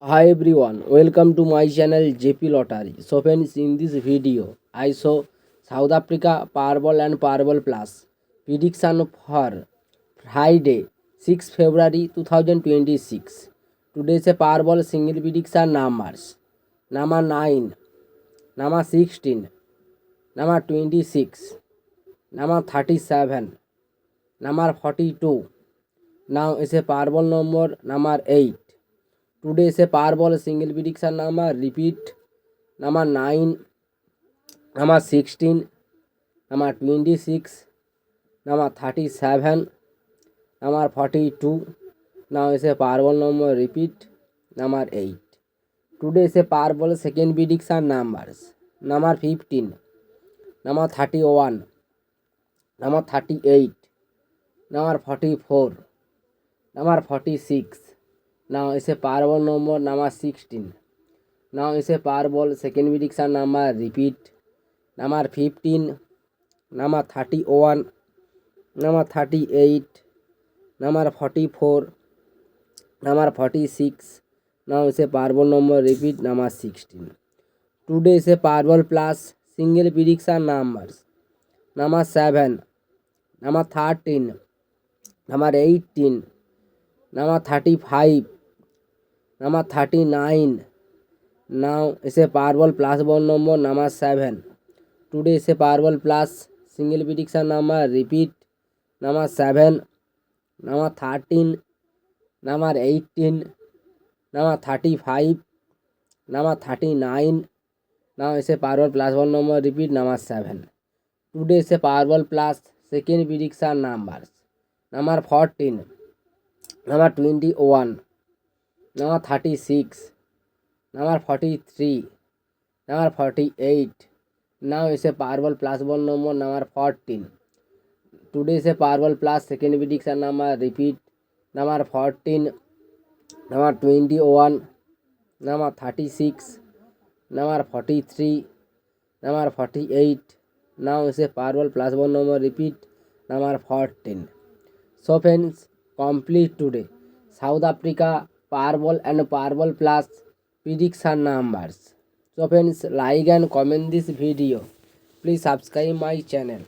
Hi everyone, welcome to my channel JP Lottery. So friends, in this video, I show South Africa Powerball and Powerball Plus prediction for Friday, 6 February 2026. Today's Powerball single prediction numbers: number 9, number 16, number 26, number 37, number 42. Now is a Powerball number 8. Today is a Powerball single prediction number. Repeat: number 9, number 16, number 26, number 37, number 42. Now is a Powerball number. Repeat: number 8. Today is a Powerball second prediction numbers. Number 15, number 31, number 38, number 44, number 46. Now is a Powerball number 16. Now is a Powerball second prediction number. Repeat: number 15, number 31, number 38, number 44, number 46. Now is a Powerball number. Repeat: number 16. Today is a Powerball plus single prediction numbers. Number 7, number 13, number 18, number 35, number 39. Now is a Powerball plus one number 7. Today is a Powerball plus single prediction number. Repeat: number 7, number 13, number 18, number 35, number 39. Now is a Powerball plus one number. Repeat: number 7. Today is a Powerball plus second prediction numbers. Number 14, number 21, number 36, number 43, number 48. Now is a Powerball plus one number 14. Today is a Powerball plus second prediction number. Repeat: number 14, number 21, number 36, number 43, number 48. Now is a Powerball plus one number. Repeat: number 14. So friends, complete today South Africa Powerball and Powerball plus prediction numbers. So friends, like and comment this video. Please subscribe my channel.